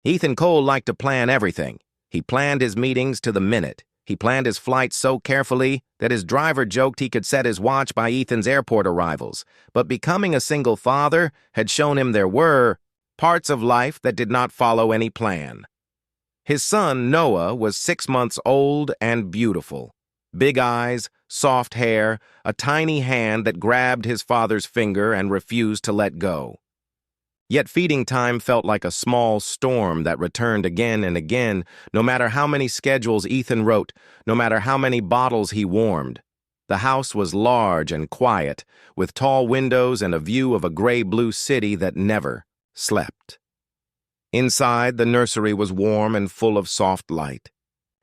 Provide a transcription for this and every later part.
Ethan Cole liked to plan everything. He planned his meetings to the minute. He planned his flights so carefully that his driver joked he could set his watch by Ethan's airport arrivals. But becoming a single father had shown him there were parts of life that did not follow any plan. His son, Noah, was 6 months old and beautiful. Big eyes, soft hair, a tiny hand that grabbed his father's finger and refused to let go. Yet feeding time felt like a small storm that returned again and again, no matter how many schedules Ethan wrote, no matter how many bottles he warmed. The house was large and quiet, with tall windows and a view of a gray-blue city that never slept. Inside, the nursery was warm and full of soft light.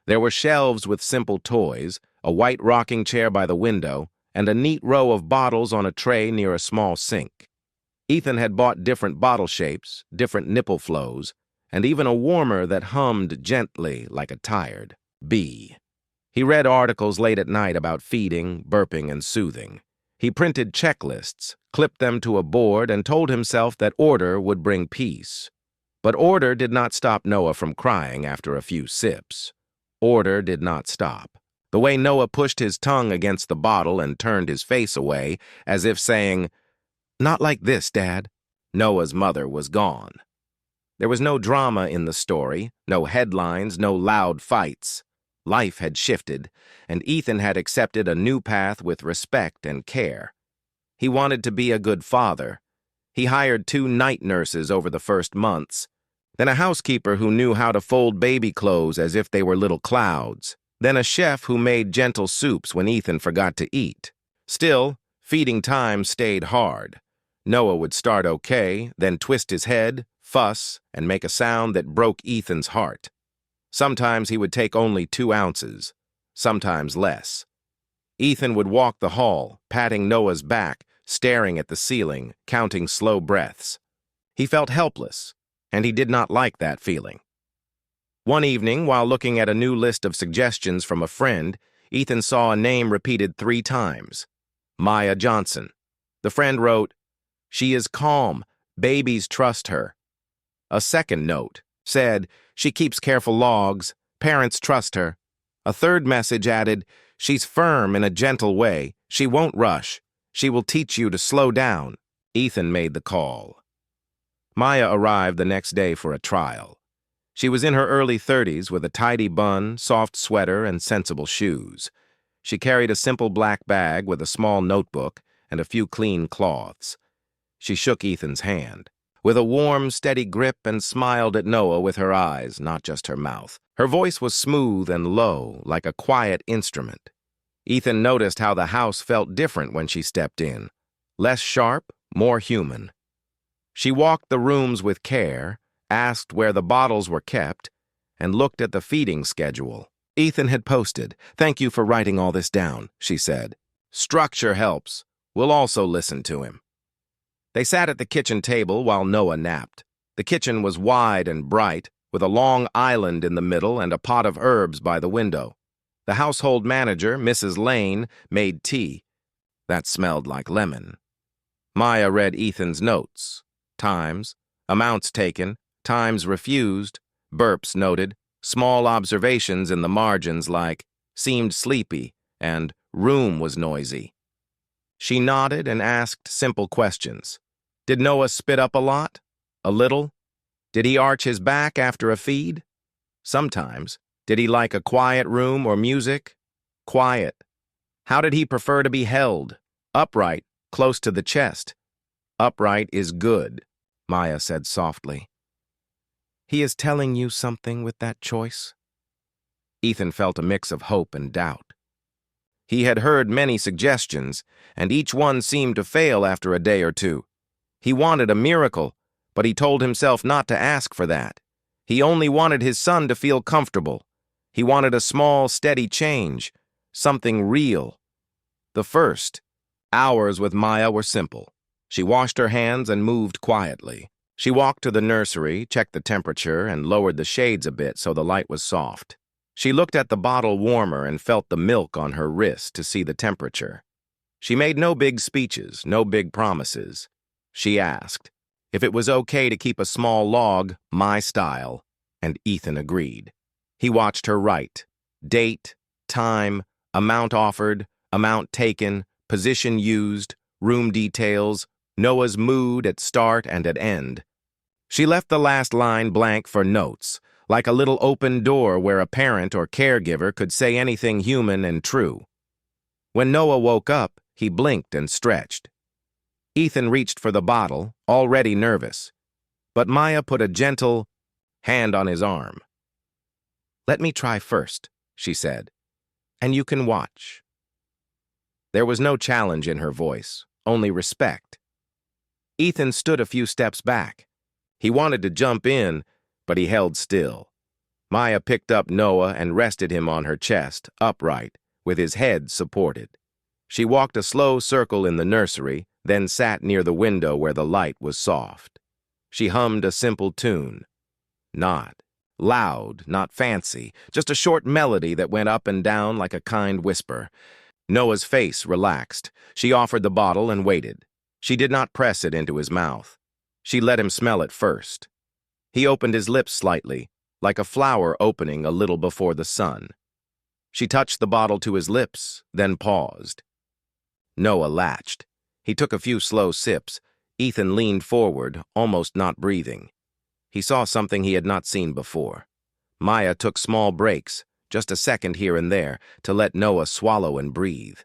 There were shelves with simple toys, a white rocking chair by the window, and a neat row of bottles on a tray near a small sink. Ethan had bought different bottle shapes, different nipple flows, and even a warmer that hummed gently like a tired bee. He read articles late at night about feeding, burping, and soothing. He printed checklists, clipped them to a board, and told himself that order would bring peace. But order did not stop Noah from crying after a few sips. Order did not stop. The way Noah pushed his tongue against the bottle and turned his face away, as if saying, "Not like this, Dad." Noah's mother was gone. There was no drama in the story, no headlines, no loud fights. Life had shifted, and Ethan had accepted a new path with respect and care. He wanted to be a good father. He hired 2 night nurses over the first months, then a housekeeper who knew how to fold baby clothes as if they were little clouds, then a chef who made gentle soups when Ethan forgot to eat. Still, feeding time stayed hard. Noah would start okay, then twist his head, fuss, and make a sound that broke Ethan's heart. Sometimes he would take only 2 ounces, sometimes less. Ethan would walk the hall, patting Noah's back, staring at the ceiling, counting slow breaths. He felt helpless, and he did not like that feeling. One evening, while looking at a new list of suggestions from a friend, Ethan saw a name repeated 3 times: Maya Johnson. The friend wrote, "She is calm. Babies trust her." A second note said, "She keeps careful logs. Parents trust her." A third message added, "She's firm in a gentle way. She won't rush. She will teach you to slow down." Ethan made the call. Maya arrived the next day for a trial. She was in her early 30s with a tidy bun, soft sweater, and sensible shoes. She carried a simple black bag with a small notebook and a few clean cloths. She shook Ethan's hand, with a warm, steady grip, and smiled at Noah with her eyes, not just her mouth. Her voice was smooth and low, like a quiet instrument. Ethan noticed how the house felt different when she stepped in. Less sharp, more human. She walked the rooms with care, asked where the bottles were kept, and looked at the feeding schedule. Ethan had posted, "Thank you for writing all this down," she said. "Structure helps. We'll also listen to him." They sat at the kitchen table while Noah napped. The kitchen was wide and bright, with a long island in the middle and a pot of herbs by the window. The household manager, Mrs. Lane, made tea. That smelled like lemon. Maya read Ethan's notes. Times, amounts taken, times refused, burps noted, small observations in the margins like "seemed sleepy" and "room was noisy." She nodded and asked simple questions. Did Noah spit up a lot? A little? Did he arch his back after a feed? Sometimes. Did he like a quiet room or music? Quiet. How did he prefer to be held? Upright, close to the chest. Upright is good, Maya said softly. He is telling you something with that choice? Ethan felt a mix of hope and doubt. He had heard many suggestions, and each one seemed to fail after a day or 2. He wanted a miracle, but he told himself not to ask for that. He only wanted his son to feel comfortable. He wanted a small, steady change, something real. The first hours with Maya were simple. She washed her hands and moved quietly. She walked to the nursery, checked the temperature, and lowered the shades a bit so the light was soft. She looked at the bottle warmer and felt the milk on her wrist to see the temperature. She made no big speeches, no big promises. She asked if it was okay to keep a small log, my style, and Ethan agreed. He watched her write. Date, time, amount offered, amount taken, position used, room details, Noah's mood at start and at end. She left the last line blank for notes, like a little open door where a parent or caregiver could say anything human and true. When Noah woke up, he blinked and stretched. Ethan reached for the bottle, already nervous, but Maya put a gentle hand on his arm. "Let me try first," she said, "and you can watch." There was no challenge in her voice, only respect. Ethan stood a few steps back. He wanted to jump in, but he held still. Maya picked up Noah and rested him on her chest, upright, with his head supported. She walked a slow circle in the nursery, then sat near the window where the light was soft. She hummed a simple tune. Not loud, not fancy, just a short melody that went up and down like a kind whisper. Noah's face relaxed. She offered the bottle and waited. She did not press it into his mouth. She let him smell it first. He opened his lips slightly, like a flower opening a little before the sun. She touched the bottle to his lips, then paused. Noah latched. He took a few slow sips. Ethan leaned forward, almost not breathing. He saw something he had not seen before. Maya took small breaks, just a second here and there, to let Noah swallow and breathe.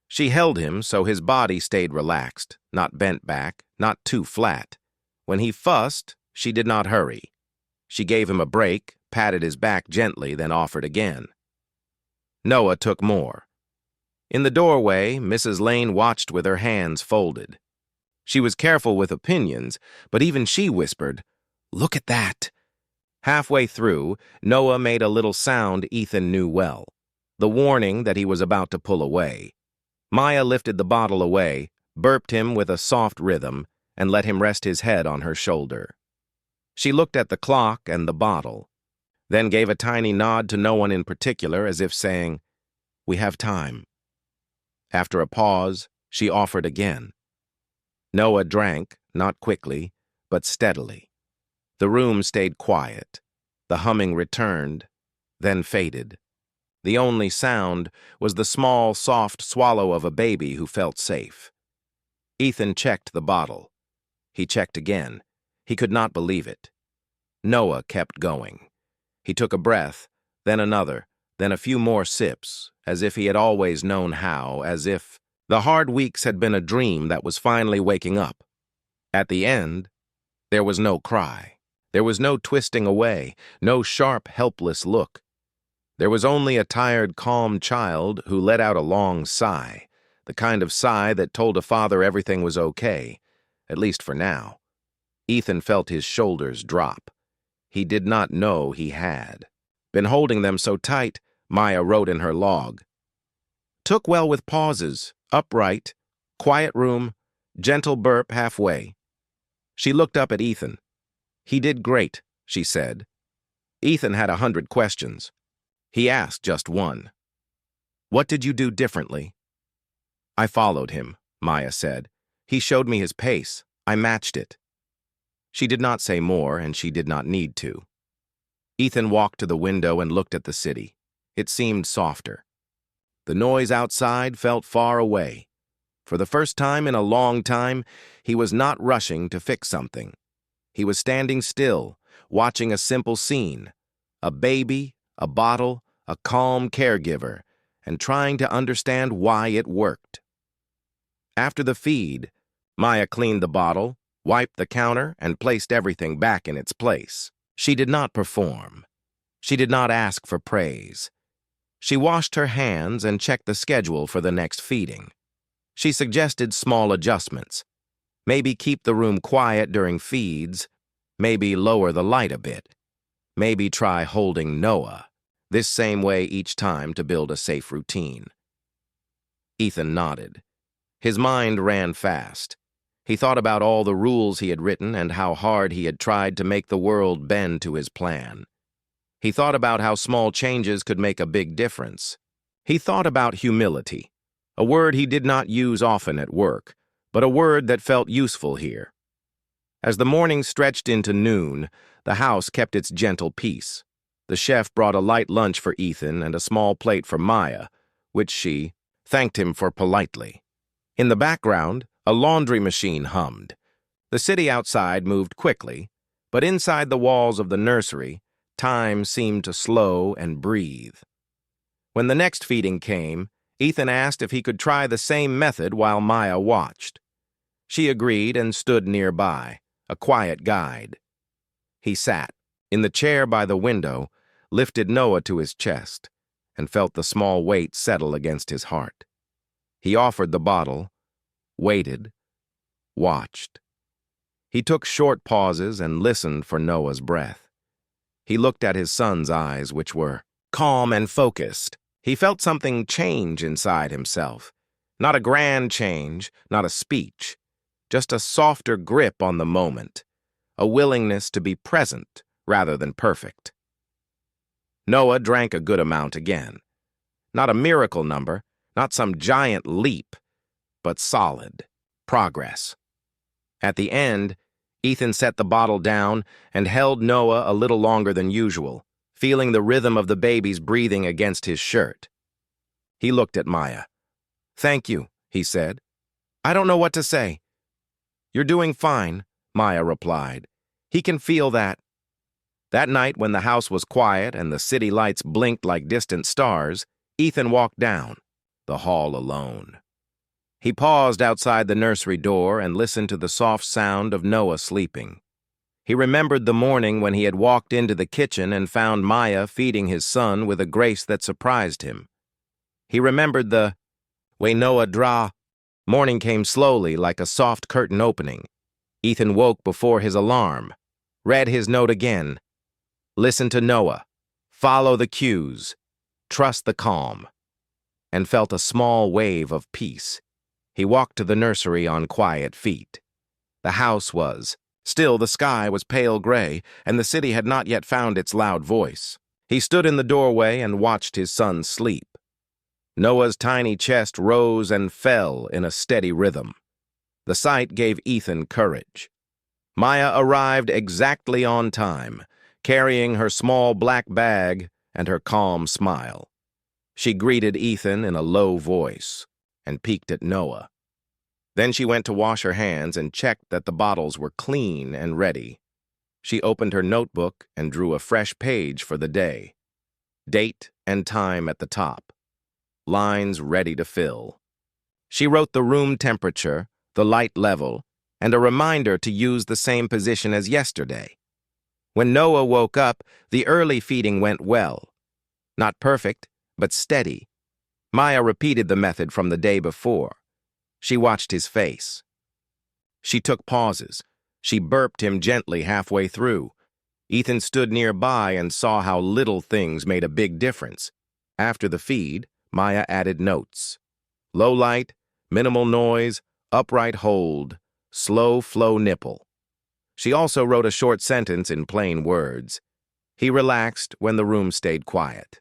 She held him so his body stayed relaxed, not bent back, not too flat. When he fussed, she did not hurry. She gave him a break, patted his back gently, then offered again. Noah took more. In the doorway, Mrs. Lane watched with her hands folded. She was careful with opinions, but even she whispered, "Look at that." Halfway through, Noah made a little sound Ethan knew well, the warning that he was about to pull away. Maya lifted the bottle away, burped him with a soft rhythm, and let him rest his head on her shoulder. She looked at the clock and the bottle, then gave a tiny nod to no one in particular as if saying, "We have time." After a pause, she offered again. Noah drank, not quickly, but steadily. The room stayed quiet. The humming returned, then faded. The only sound was the small, soft swallow of a baby who felt safe. Ethan checked the bottle. He checked again. He could not believe it. Noah kept going. He took a breath, then another, then a few more sips, as if he had always known how, as if the hard weeks had been a dream that was finally waking up. At the end, there was no cry. There was no twisting away, no sharp, helpless look. There was only a tired, calm child who let out a long sigh, the kind of sigh that told a father everything was okay, at least for now. Ethan felt his shoulders drop. He did not know he had been holding them so tight, Maya wrote in her log. Took well with pauses, upright, quiet room, gentle burp halfway. She looked up at Ethan. He did great, she said. Ethan had 100 questions. He asked just one. What did you do differently? I followed him, Maya said. He showed me his pace. I matched it. She did not say more, and she did not need to. Ethan walked to the window and looked at the city. It seemed softer. The noise outside felt far away. For the first time in a long time, he was not rushing to fix something. He was standing still, watching a simple scene. A baby, a bottle, a calm caregiver, and trying to understand why it worked. After the feed, Maya cleaned the bottle, wiped the counter, and placed everything back in its place. She did not perform. She did not ask for praise. She washed her hands and checked the schedule for the next feeding. She suggested small adjustments. Maybe keep the room quiet during feeds, maybe lower the light a bit, maybe try holding Noah, this same way each time to build a safe routine. Ethan nodded. His mind ran fast. He thought about all the rules he had written and how hard he had tried to make the world bend to his plan. He thought about how small changes could make a big difference. He thought about humility, a word he did not use often at work, but a word that felt useful here. As the morning stretched into noon, the house kept its gentle peace. The chef brought a light lunch for Ethan and a small plate for Maya, which she thanked him for politely. In the background, a laundry machine hummed. The city outside moved quickly, but inside the walls of the nursery, time seemed to slow and breathe. When the next feeding came, Ethan asked if he could try the same method while Maya watched. She agreed and stood nearby, a quiet guide. He sat, in the chair by the window, lifted Noah to his chest, and felt the small weight settle against his heart. He offered the bottle, waited, watched. He took short pauses and listened for Noah's breath. He looked at his son's eyes, which were calm and focused. He felt something change inside himself. Not a grand change, not a speech, just a softer grip on the moment, a willingness to be present rather than perfect. Noah drank a good amount again. Not a miracle number, not some giant leap, but solid progress. At the end, Ethan set the bottle down and held Noah a little longer than usual, feeling the rhythm of the baby's breathing against his shirt. He looked at Maya. "Thank you," he said. "I don't know what to say." "You're doing fine," Maya replied. "He can feel that." That night, when the house was quiet and the city lights blinked like distant stars, Ethan walked down the hall alone. He paused outside the nursery door and listened to the soft sound of Noah sleeping. He remembered the morning when he had walked into the kitchen and found Maya feeding his son with a grace that surprised him. He remembered the way Noah dra. Morning came slowly like a soft curtain opening. Ethan woke before his alarm, read his note again. Listen to Noah, follow the cues, trust the calm, and felt a small wave of peace. He walked to the nursery on quiet feet. The house was. Still, the sky was pale gray, and the city had not yet found its loud voice. He stood in the doorway and watched his son sleep. Noah's tiny chest rose and fell in a steady rhythm. The sight gave Ethan courage. Maya arrived exactly on time, carrying her small black bag and her calm smile. She greeted Ethan in a low voice and peeked at Noah. Then she went to wash her hands and checked that the bottles were clean and ready. She opened her notebook and drew a fresh page for the day. Date and time at the top. Lines ready to fill. She wrote the room temperature, the light level, and a reminder to use the same position as yesterday. When Noah woke up, the early feeding went well. Not perfect, but steady. Maya repeated the method from the day before. She watched his face. She took pauses. She burped him gently halfway through. Ethan stood nearby and saw how little things made a big difference. After the feed, Maya added notes. Low light, minimal noise, upright hold, slow flow nipple. She also wrote a short sentence in plain words. He relaxed when the room stayed quiet.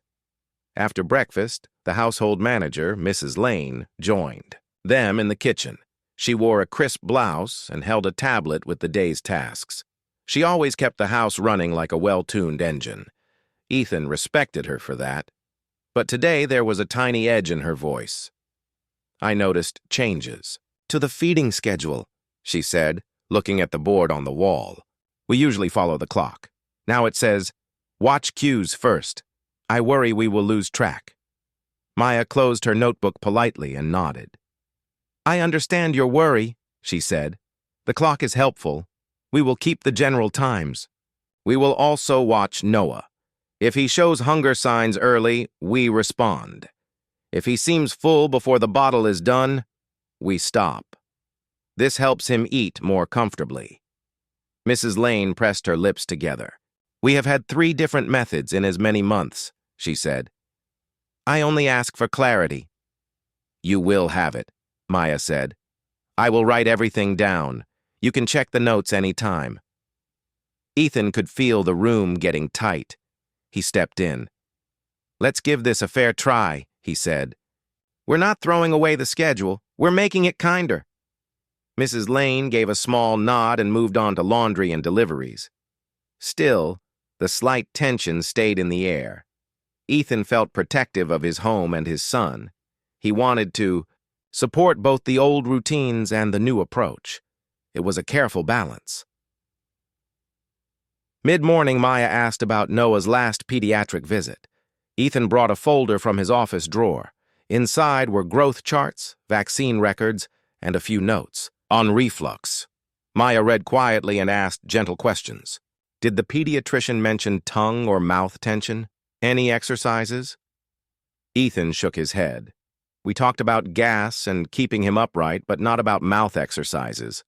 After breakfast, the household manager, Mrs. Lane, joined them in the kitchen. She wore a crisp blouse and held a tablet with the day's tasks. She always kept the house running like a well-tuned engine. Ethan respected her for that. But today there was a tiny edge in her voice. I noticed changes. To the feeding schedule, she said, looking at the board on the wall. We usually follow the clock. Now it says, watch cues first. I worry we will lose track. Maya closed her notebook politely and nodded. I understand your worry, she said. The clock is helpful. We will keep the general times. We will also watch Noah. If he shows hunger signs early, we respond. If he seems full before the bottle is done, we stop. This helps him eat more comfortably. Mrs. Lane pressed her lips together. We have had 3 different methods in as many months, she said. I only ask for clarity. You will have it, Maya said. I will write everything down. You can check the notes any time. Ethan could feel the room getting tight. He stepped in. Let's give this a fair try, he said. We're not throwing away the schedule. We're making it kinder. Mrs. Lane gave a small nod and moved on to laundry and deliveries. Still, the slight tension stayed in the air. Ethan felt protective of his home and his son. He wanted to support both the old routines and the new approach. It was a careful balance. Mid-morning, Maya asked about Noah's last pediatric visit. Ethan brought a folder from his office drawer. Inside were growth charts, vaccine records, and a few notes. On reflux. Maya read quietly and asked gentle questions. Did the pediatrician mention tongue or mouth tension? Any exercises? Ethan shook his head. We talked about gas and keeping him upright, but not about mouth exercises.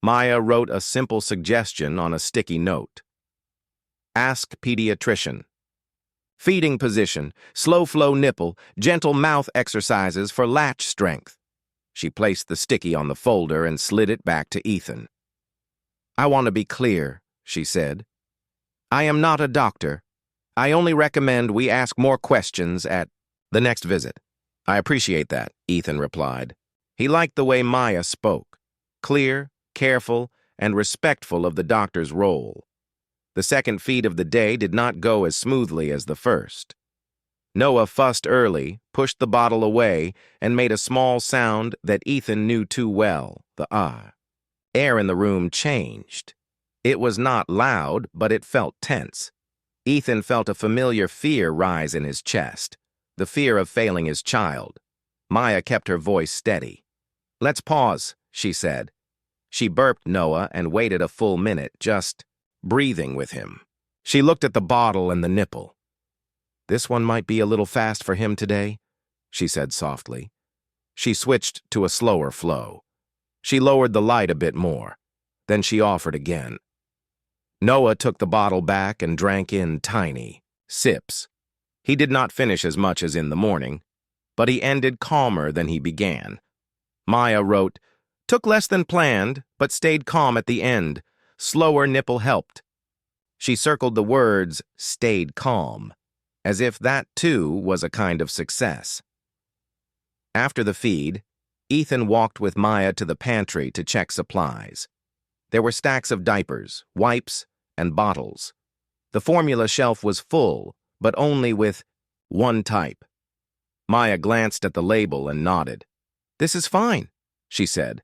Maya wrote a simple suggestion on a sticky note. Ask pediatrician. Feeding position, slow flow nipple, gentle mouth exercises for latch strength. She placed the sticky on the folder and slid it back to Ethan. I want to be clear, she said. I am not a doctor. I only recommend we ask more questions at the next visit. I appreciate that, Ethan replied. He liked the way Maya spoke. Clear, careful, and respectful of the doctor's role. The second feed of the day did not go as smoothly as the first. Noah fussed early, pushed the bottle away, and made a small sound that Ethan knew too well, the ah. Air in the room changed. It was not loud, but it felt tense. Ethan felt a familiar fear rise in his chest, the fear of failing his child. Maya kept her voice steady. Let's pause, she said. She burped Noah and waited a full minute, just breathing with him. She looked at the bottle and the nipple. This one might be a little fast for him today, she said softly. She switched to a slower flow. She lowered the light a bit more. Then she offered again. Noah took the bottle back and drank in tiny sips. He did not finish as much as in the morning, but he ended calmer than he began. Maya wrote, took less than planned, but stayed calm at the end. Slower nipple helped. She circled the words, stayed calm, as if that, too, was a kind of success. After the feed, Ethan walked with Maya to the pantry to check supplies. There were stacks of diapers, wipes, and bottles. The formula shelf was full, but only with one type. Maya glanced at the label and nodded. This is fine, she said.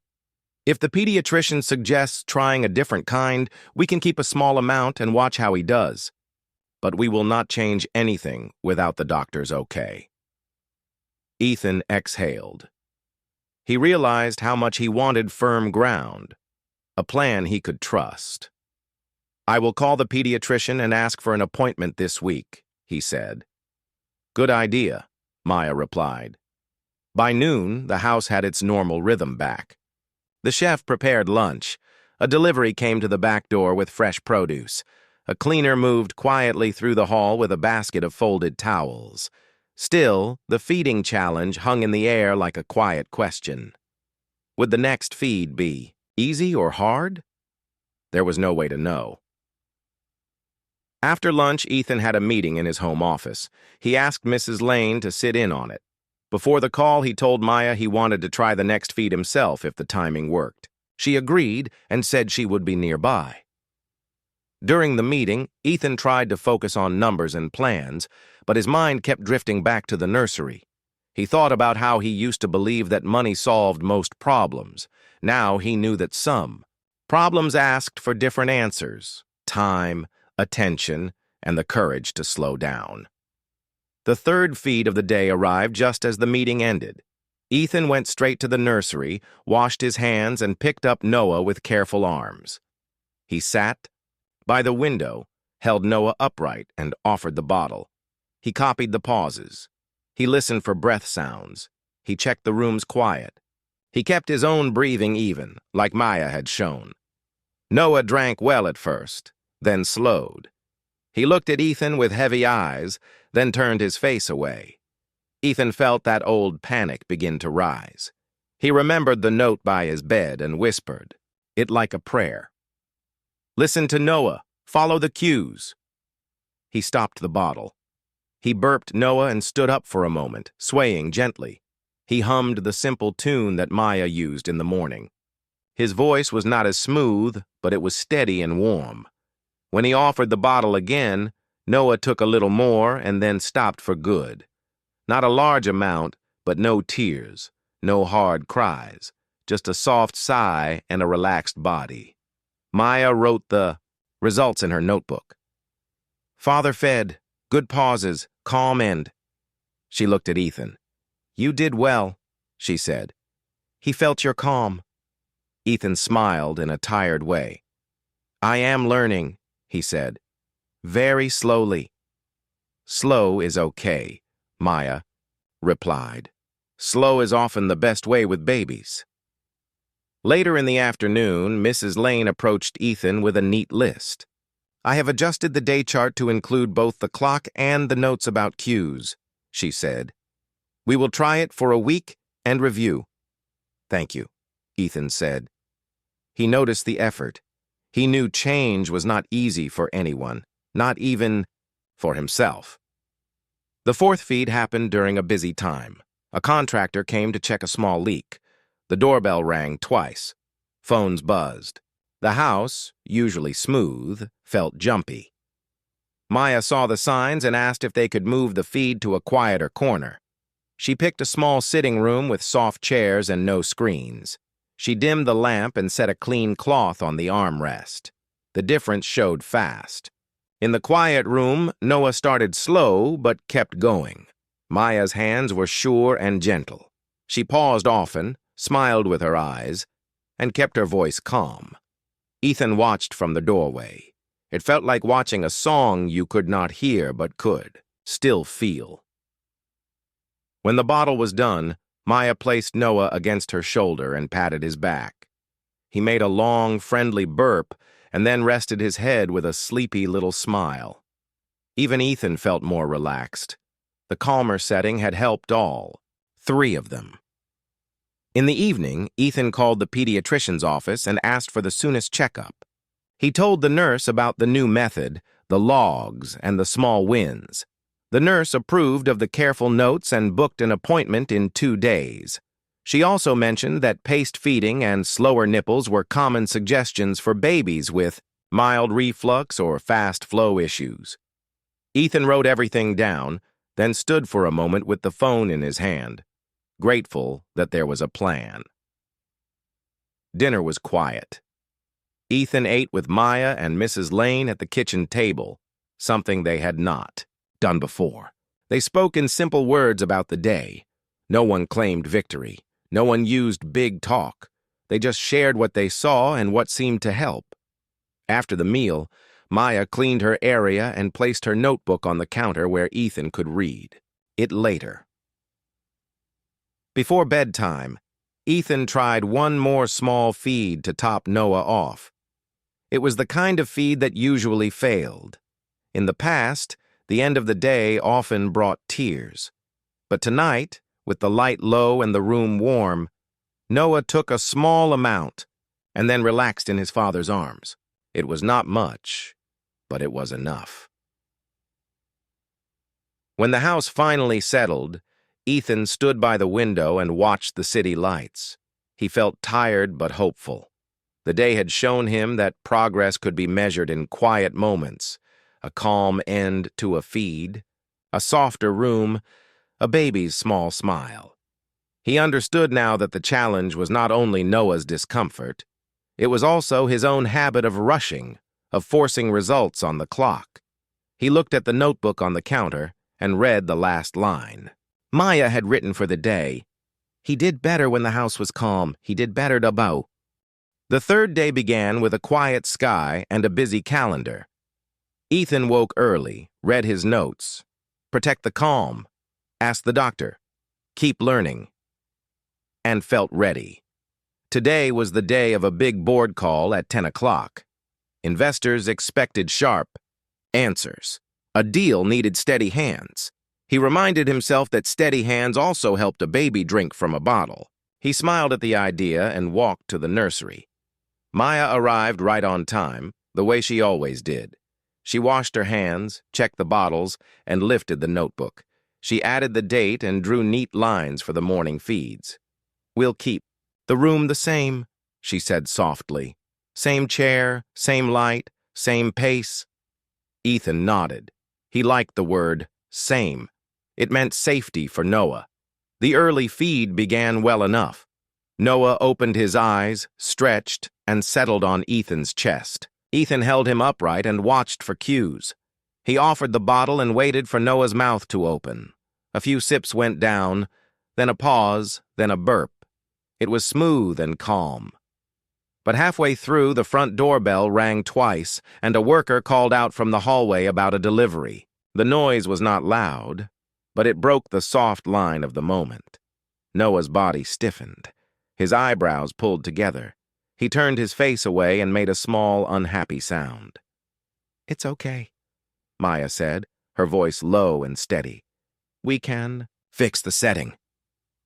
If the pediatrician suggests trying a different kind, we can keep a small amount and watch how he does. But we will not change anything without the doctor's okay. Ethan exhaled. He realized how much he wanted firm ground, a plan he could trust. I will call the pediatrician and ask for an appointment this week, he said. Good idea, Maya replied. By noon, the house had its normal rhythm back. The chef prepared lunch. A delivery came to the back door with fresh produce. A cleaner moved quietly through the hall with a basket of folded towels. Still, the feeding challenge hung in the air like a quiet question. Would the next feed be easy or hard? There was no way to know. After lunch, Ethan had a meeting in his home office. He asked Mrs. Lane to sit in on it. Before the call, he told Maya he wanted to try the next feed himself if the timing worked. She agreed and said she would be nearby. During the meeting, Ethan tried to focus on numbers and plans, but his mind kept drifting back to the nursery. He thought about how he used to believe that money solved most problems. Now he knew that some problems asked for different answers: time, attention, and the courage to slow down. The third feed of the day arrived just as the meeting ended. Ethan went straight to the nursery, washed his hands, and picked up Noah with careful arms. He sat by the window, held Noah upright, and offered the bottle. He copied the pauses. He listened for breath sounds. He checked the room's quiet. He kept his own breathing even, like Maya had shown. Noah drank well at first, then slowed. He looked at Ethan with heavy eyes, then turned his face away. Ethan felt that old panic begin to rise. He remembered the note by his bed and whispered, it like a prayer. Listen to Noah. Follow the cues. He stopped the bottle. He burped Noah and stood up for a moment, swaying gently. He hummed the simple tune that Maya used in the morning. His voice was not as smooth, but it was steady and warm. When he offered the bottle again, Noah took a little more and then stopped for good. Not a large amount, but no tears, no hard cries, just a soft sigh and a relaxed body. Maya wrote the results in her notebook. Father fed, good pauses, calm end. She looked at Ethan. You did well, she said. He felt your calm. Ethan smiled in a tired way. I am learning, he said. Very slowly. Slow is okay, Maya replied. Slow is often the best way with babies. Later in the afternoon, Mrs. Lane approached Ethan with a neat list. I have adjusted the day chart to include both the clock and the notes about cues, she said. We will try it for a week and review. Thank you, Ethan said. He noticed the effort. He knew change was not easy for anyone, not even for himself. The fourth feed happened during a busy time. A contractor came to check a small leak. The doorbell rang twice. Phones buzzed. The house, usually smooth, felt jumpy. Maya saw the signs and asked if they could move the feed to a quieter corner. She picked a small sitting room with soft chairs and no screens. She dimmed the lamp and set a clean cloth on the armrest. The difference showed fast. In the quiet room, Noah started slow but kept going. Maya's hands were sure and gentle. She paused often, smiled with her eyes, and kept her voice calm. Ethan watched from the doorway. It felt like watching a song you could not hear but could still feel. When the bottle was done, Maya placed Noah against her shoulder and patted his back. He made a long, friendly burp and then rested his head with a sleepy little smile. Even Ethan felt more relaxed. The calmer setting had helped all, 3 of them. In the evening, Ethan called the pediatrician's office and asked for the soonest checkup. He told the nurse about the new method, the logs, and the small wins. The nurse approved of the careful notes and booked an appointment in 2 days. She also mentioned that paced feeding and slower nipples were common suggestions for babies with mild reflux or fast flow issues. Ethan wrote everything down, then stood for a moment with the phone in his hand, grateful that there was a plan. Dinner was quiet. Ethan ate with Maya and Mrs. Lane at the kitchen table, something they had not done before. They spoke in simple words about the day. No one claimed victory. No one used big talk. They just shared what they saw and what seemed to help. After the meal, Maya cleaned her area and placed her notebook on the counter where Ethan could read it later. Before bedtime, Ethan tried one more small feed to top Noah off. It was the kind of feed that usually failed. In the past, the end of the day often brought tears. But tonight, with the light low and the room warm, Noah took a small amount and then relaxed in his father's arms. It was not much, but it was enough. When the house finally settled, Ethan stood by the window and watched the city lights. He felt tired but hopeful. The day had shown him that progress could be measured in quiet moments, a calm end to a feed, a softer room, a baby's small smile. He understood now that the challenge was not only Noah's discomfort, it was also his own habit of rushing, of forcing results on the clock. He looked at the notebook on the counter and read the last line. Maya had written for the day, "He did better when the house was calm. He did better about." The third day began with a quiet sky and a busy calendar. Ethan woke early, read his notes. Protect the calm. Ask the doctor. Keep learning. And felt ready. Today was the day of a big board call at 10 o'clock. Investors expected sharp answers. A deal needed steady hands. He reminded himself that steady hands also helped a baby drink from a bottle. He smiled at the idea and walked to the nursery. Maya arrived right on time, the way she always did. She washed her hands, checked the bottles, and lifted the notebook. She added the date and drew neat lines for the morning feeds. We'll keep the room the same, she said softly. Same chair, same light, same pace. Ethan nodded. He liked the word same. It meant safety for Noah. The early feed began well enough. Noah opened his eyes, stretched, and settled on Ethan's chest. Ethan held him upright and watched for cues. He offered the bottle and waited for Noah's mouth to open. A few sips went down, then a pause, then a burp. It was smooth and calm. But halfway through, the front doorbell rang twice, and a worker called out from the hallway about a delivery. The noise was not loud, but it broke the soft line of the moment. Noah's body stiffened. His eyebrows pulled together. He turned his face away and made a small, unhappy sound. "It's okay," Maya said, her voice low and steady. "We can fix the setting."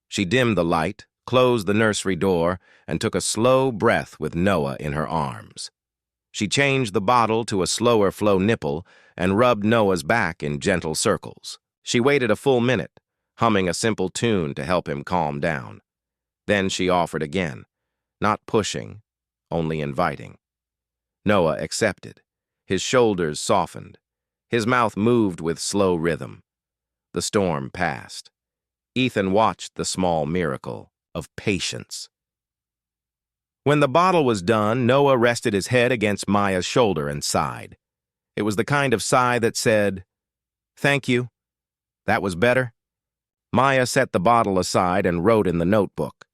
She dimmed the light, closed the nursery door, and took a slow breath with Noah in her arms. She changed the bottle to a slower flow nipple and rubbed Noah's back in gentle circles. She waited a full minute, humming a simple tune to help him calm down. Then she offered again, not pushing, only inviting. Noah accepted. His shoulders softened. His mouth moved with slow rhythm. The storm passed. Ethan watched the small miracle of patience. When the bottle was done, Noah rested his head against Maya's shoulder and sighed. It was the kind of sigh that said, "Thank you. That was better." Maya set the bottle aside and wrote in the notebook.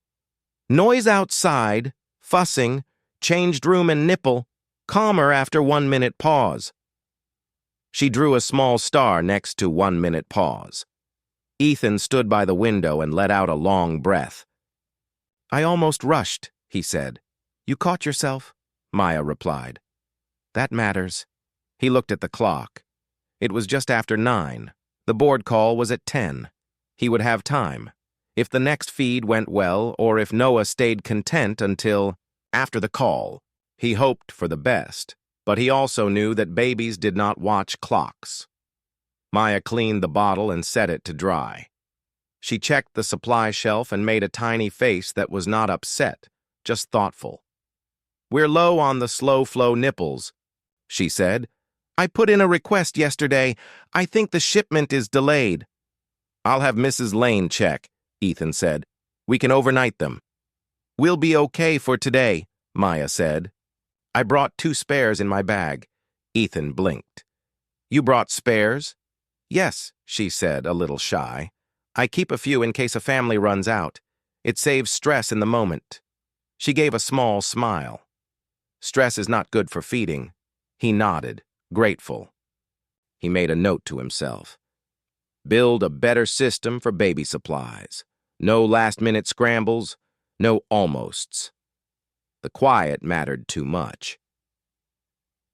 "Noise outside, fussing, changed room and nipple, calmer after 1 minute pause." She drew a small star next to 1 minute pause. Ethan stood by the window and let out a long breath. "I almost rushed," he said. "You caught yourself?" Maya replied. "That matters." He looked at the clock. It was just after 9. The board call was at 10. He would have time. If the next feed went well, or if Noah stayed content until after the call. He hoped for the best, but he also knew that babies did not watch clocks. Maya cleaned the bottle and set it to dry. She checked the supply shelf and made a tiny face that was not upset, just thoughtful. "We're low on the slow-flow nipples," she said. "I put in a request yesterday. I think the shipment is delayed." "I'll have Mrs. Lane check," Ethan said. "We can overnight them." "We'll be okay for today," Maya said. "I brought 2 spares in my bag." Ethan blinked. "You brought spares?" "Yes," she said, a little shy. "I keep a few in case a family runs out. It saves stress in the moment." She gave a small smile. "Stress is not good for feeding." He nodded, grateful. He made a note to himself. Build a better system for baby supplies. No last-minute scrambles, no almosts. The quiet mattered too much.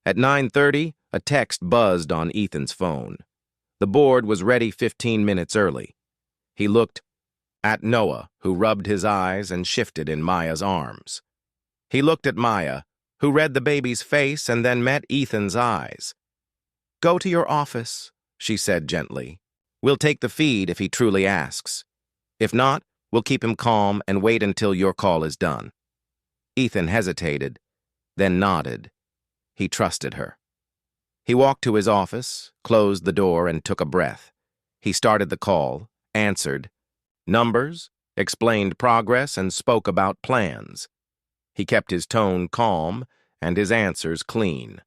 At 9:30, a text buzzed on Ethan's phone. The board was ready 15 minutes early. He looked at Noah, who rubbed his eyes and shifted in Maya's arms. He looked at Maya, who read the baby's face and then met Ethan's eyes. "Go to your office," she said gently. "We'll take the feed if he truly asks. If not, we'll keep him calm and wait until your call is done." Ethan hesitated, then nodded. He trusted her. He walked to his office, closed the door, and took a breath. He started the call, answered numbers, explained progress, and spoke about plans. He kept his tone calm and his answers clean.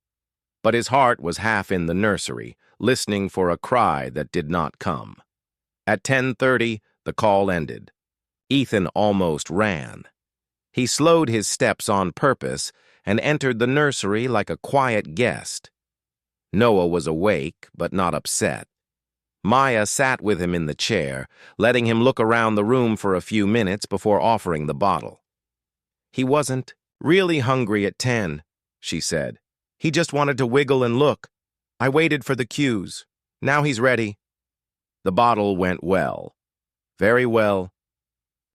But his heart was half in the nursery, listening for a cry that did not come. At 10:30, the call ended. Ethan almost ran. He slowed his steps on purpose and entered the nursery like a quiet guest. Noah was awake, but not upset. Maya sat with him in the chair, letting him look around the room for a few minutes before offering the bottle. "He wasn't really hungry at 10, she said. "He just wanted to wiggle and look. I waited for the cues. Now he's ready." The bottle went well. Very well.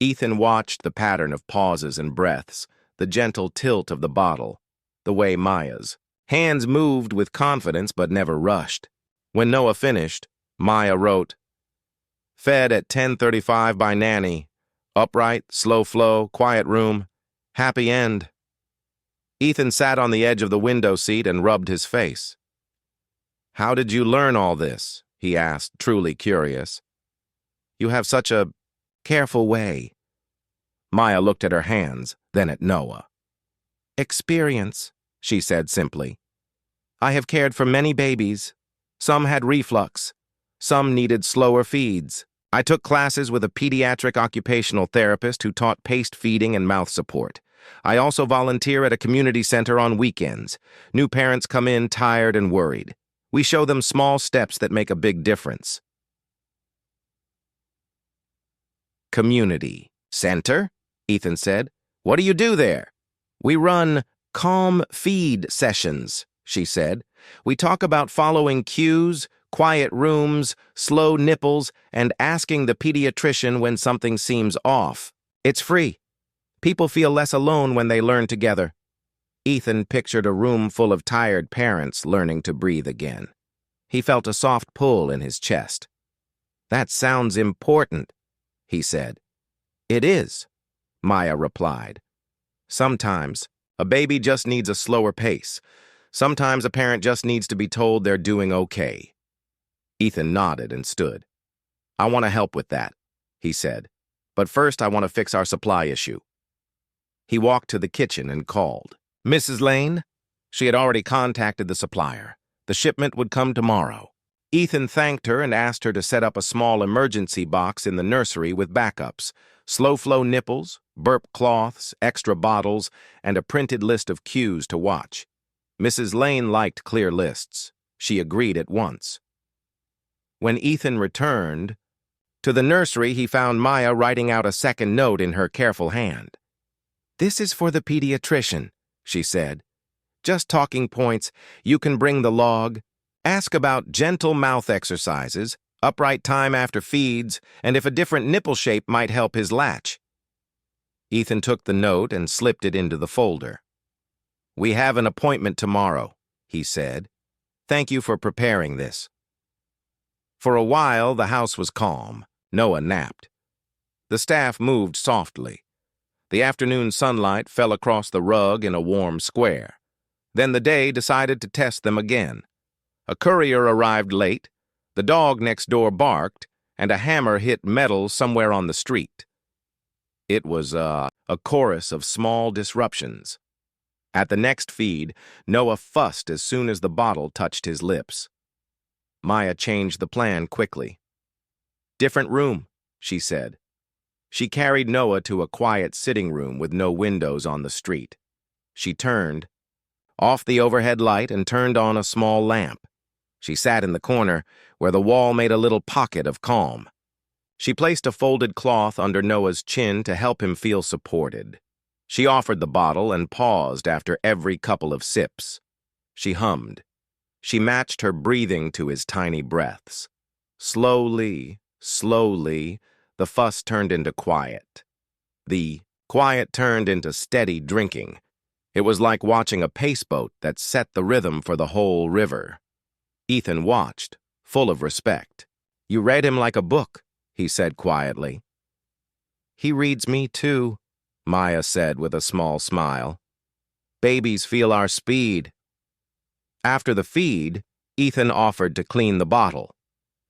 Ethan watched the pattern of pauses and breaths, the gentle tilt of the bottle, the way Maya's. Hands moved with confidence but never rushed. When Noah finished, Maya wrote, "Fed at 10:35 by Nanny. Upright, slow flow, quiet room. Happy end." Ethan sat on the edge of the window seat and rubbed his face. "How did you learn all this?" he asked, truly curious. "You have such a careful way." Maya looked at her hands, then at Noah. "Experience," she said simply. "I have cared for many babies. Some had reflux. Some needed slower feeds. I took classes with a pediatric occupational therapist who taught paced feeding and mouth support. I also volunteer at a community center on weekends. New parents come in tired and worried. We show them small steps that make a big difference." "Community center?" Ethan said. "What do you do there?" "We run calm feed sessions," she said. "We talk about following cues, quiet rooms, slow nipples, and asking the pediatrician when something seems off. It's free. People feel less alone when they learn together." Ethan pictured a room full of tired parents learning to breathe again. He felt a soft pull in his chest. "That sounds important," he said. "It is," Maya replied. "Sometimes a baby just needs a slower pace. Sometimes a parent just needs to be told they're doing okay." Ethan nodded and stood. "I want to help with that," he said. "But first I want to fix our supply issue." He walked to the kitchen and called. "Mrs. Lane?" She had already contacted the supplier. The shipment would come tomorrow. Ethan thanked her and asked her to set up a small emergency box in the nursery with backups, slow-flow nipples, burp cloths, extra bottles, and a printed list of cues to watch. Mrs. Lane liked clear lists. She agreed at once. When Ethan returned to the nursery, he found Maya writing out a second note in her careful hand. "This is for the pediatrician," she said. "Just talking points. You can bring the log. Ask about gentle mouth exercises, upright time after feeds, and if a different nipple shape might help his latch." Ethan took the note and slipped it into the folder. "We have an appointment tomorrow," he said. "Thank you for preparing this." For a while, the house was calm. Noah napped. The staff moved softly. The afternoon sunlight fell across the rug in a warm square. Then the day decided to test them again. A courier arrived late, the dog next door barked, and a hammer hit metal somewhere on the street. It was a chorus of small disruptions. At the next feed, Noah fussed as soon as the bottle touched his lips. Maya changed the plan quickly. "Different room," she said. She carried Noah to a quiet sitting room with no windows on the street. She turned off the overhead light and turned on a small lamp. She sat in the corner, where the wall made a little pocket of calm. She placed a folded cloth under Noah's chin to help him feel supported. She offered the bottle and paused after every couple of sips. She hummed. She matched her breathing to his tiny breaths. Slowly, slowly, the fuss turned into quiet. The quiet turned into steady drinking. It was like watching a paceboat that set the rhythm for the whole river. Ethan watched, full of respect. "You read him like a book," he said quietly. "He reads me too," Maya said with a small smile. "Babies feel our speed." After the feed, Ethan offered to clean the bottle.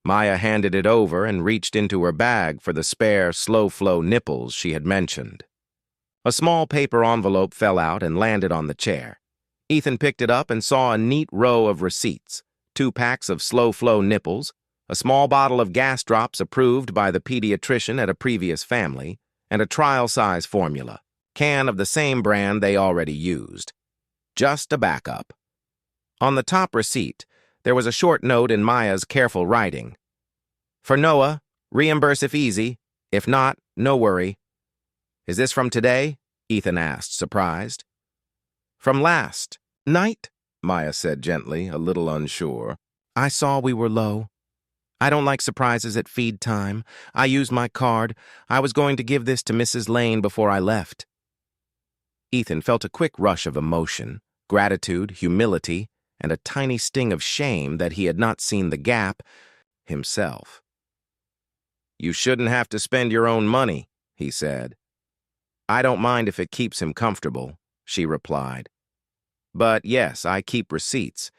Maya handed it over and reached into her bag for the spare, slow-flow nipples she had mentioned. A small paper envelope fell out and landed on the chair. Ethan picked it up and saw a neat row of receipts, 2 packs of slow-flow nipples, a small bottle of gas drops approved by the pediatrician at a previous family, and a trial-size formula, can of the same brand they already used. Just a backup. On the top receipt, there was a short note in Maya's careful writing. "For Noah, reimburse if easy. If not, no worry." "Is this from today?" Ethan asked, surprised. "From last night," Maya said gently, a little unsure. "I saw we were low. I don't like surprises at feed time. I used my card. I was going to give this to Mrs. Lane before I left." Ethan felt a quick rush of emotion, gratitude, humility, and a tiny sting of shame that he had not seen the gap himself. "You shouldn't have to spend your own money," he said. "I don't mind if it keeps him comfortable," she replied. But yes, I keep receipts.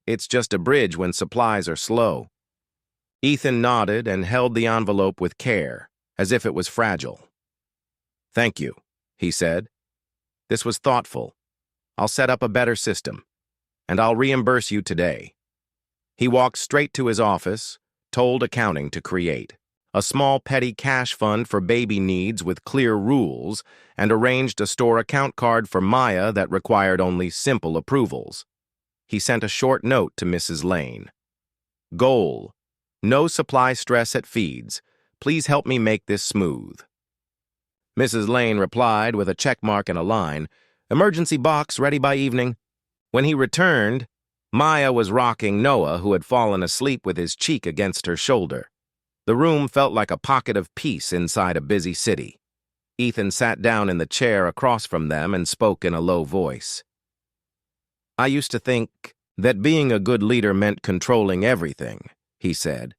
It's just a bridge when supplies are slow. Ethan nodded and held the envelope with care, as if it was fragile. Thank you, he said. This was thoughtful. I'll set up a better system, and I'll reimburse you today. He walked straight to his office, told accounting to create a small petty cash fund for baby needs with clear rules, and arranged a store account card for Maya that required only simple approvals. He sent a short note to Mrs. Lane. Goal: no supply stress at feeds. Please help me make this smooth. Mrs. Lane replied with a check mark and a line, emergency box ready by evening. When he returned, Maya was rocking Noah, who had fallen asleep with his cheek against her shoulder. The room felt like a pocket of peace inside a busy city. Ethan sat down in the chair across from them and spoke in a low voice. I used to think that being a good leader meant controlling everything, he said.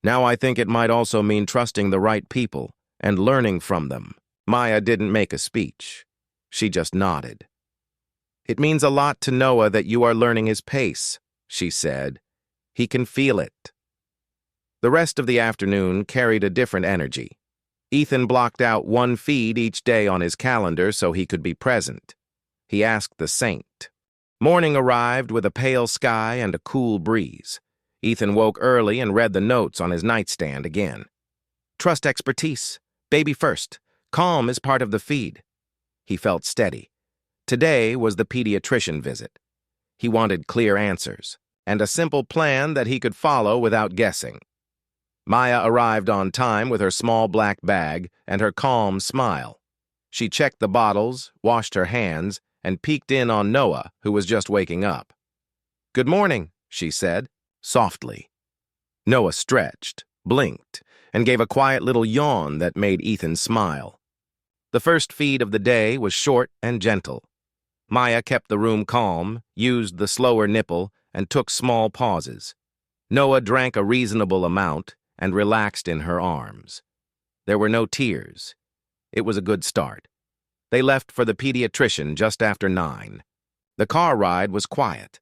Now I think it might also mean trusting the right people and learning from them. Maya didn't make a speech. She just nodded. It means a lot to Noah that you are learning his pace, she said. He can feel it. The rest of the afternoon carried a different energy. Ethan blocked out one feed each day on his calendar so he could be present. He asked the saint. Morning arrived with a pale sky and a cool breeze. Ethan woke early and read the notes on his nightstand again. Trust expertise. Baby first. Calm is part of the feed. He felt steady. Today was the pediatrician visit. He wanted clear answers and a simple plan that he could follow without guessing. Maya arrived on time with her small black bag and her calm smile. She checked the bottles, washed her hands, and peeked in on Noah, who was just waking up. Good morning, she said, softly. Noah stretched, blinked, and gave a quiet little yawn that made Ethan smile. The first feed of the day was short and gentle. Maya kept the room calm, used the slower nipple, and took small pauses. Noah drank a reasonable amount and relaxed in her arms. There were no tears. It was a good start. They left for the pediatrician just after 9. The car ride was quiet.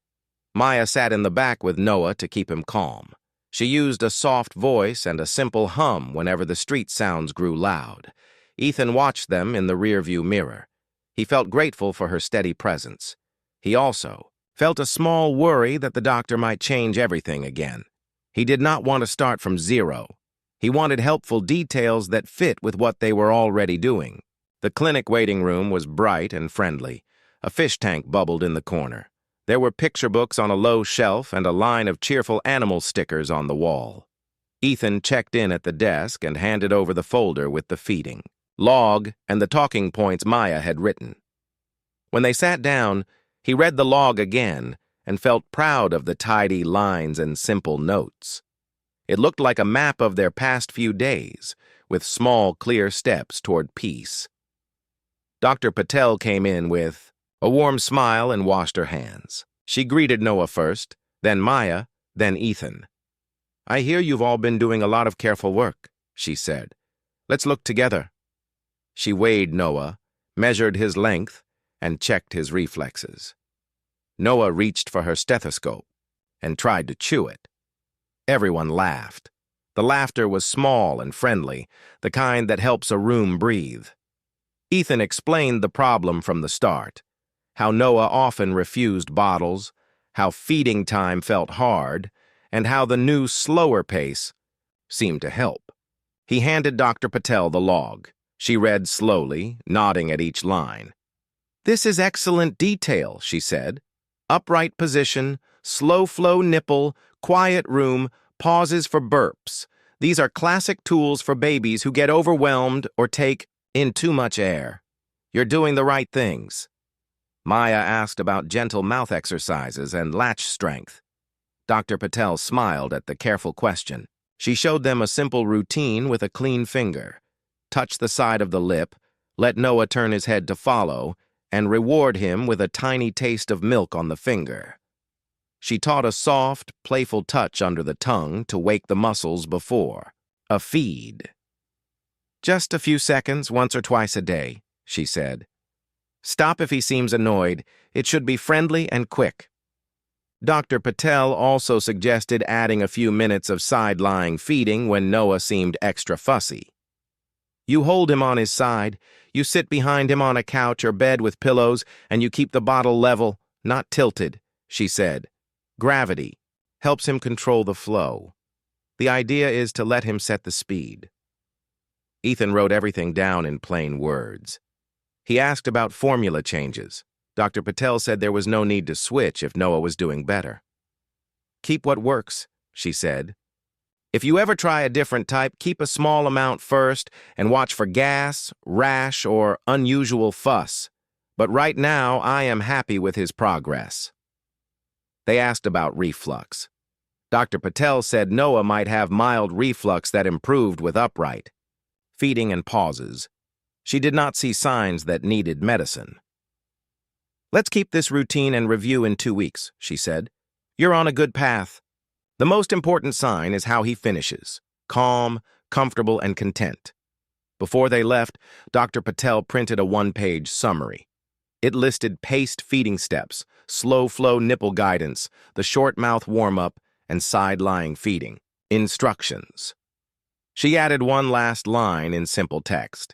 Maya sat in the back with Noah to keep him calm. She used a soft voice and a simple hum whenever the street sounds grew loud. Ethan watched them in the rearview mirror. He felt grateful for her steady presence. He also felt a small worry that the doctor might change everything again. He did not want to start from zero. He wanted helpful details that fit with what they were already doing. The clinic waiting room was bright and friendly. A fish tank bubbled in the corner. There were picture books on a low shelf and a line of cheerful animal stickers on the wall. Ethan checked in at the desk and handed over the folder with the feeding log and the talking points Maya had written. When they sat down, he read the log again and felt proud of the tidy lines and simple notes. It looked like a map of their past few days, with small, clear steps toward peace. Dr. Patel came in with a warm smile and washed her hands. She greeted Noah first, then Maya, then Ethan. I hear you've all been doing a lot of careful work, she said. Let's look together. She weighed Noah, measured his length, and checked his reflexes. Noah reached for her stethoscope and tried to chew it. Everyone laughed. The laughter was small and friendly, the kind that helps a room breathe. Ethan explained the problem from the start, how Noah often refused bottles, how feeding time felt hard, and how the new, slower pace seemed to help. He handed Dr. Patel the log. She read slowly, nodding at each line. This is excellent detail, she said. Upright position, slow flow nipple, quiet room, pauses for burps. These are classic tools for babies who get overwhelmed or take in too much air. You're doing the right things. Maya asked about gentle mouth exercises and latch strength. Dr. Patel smiled at the careful question. She showed them a simple routine with a clean finger. Touch the side of the lip, let Noah turn his head to follow, and reward him with a tiny taste of milk on the finger. She taught a soft, playful touch under the tongue to wake the muscles before a feed. Just a few seconds once or twice a day, she said. Stop if he seems annoyed. It should be friendly and quick. Dr. Patel also suggested adding a few minutes of side-lying feeding when Noah seemed extra fussy. You hold him on his side, you sit behind him on a couch or bed with pillows, and you keep the bottle level, not tilted, she said. Gravity helps him control the flow. The idea is to let him set the speed. Ethan wrote everything down in plain words. He asked about formula changes. Dr. Patel said there was no need to switch if Noah was doing better. Keep what works, she said. If you ever try a different type, keep a small amount first and watch for gas, rash, or unusual fuss. But right now, I am happy with his progress. They asked about reflux. Dr. Patel said Noah might have mild reflux that improved with upright feeding and pauses. She did not see signs that needed medicine. Let's keep this routine and review in 2 weeks, she said. You're on a good path. The most important sign is how he finishes, calm, comfortable, and content. Before they left, Dr. Patel printed a 1-page summary. It listed paced feeding steps, slow-flow nipple guidance, the short mouth warm-up, and side-lying feeding. Instructions. She added one last line in simple text.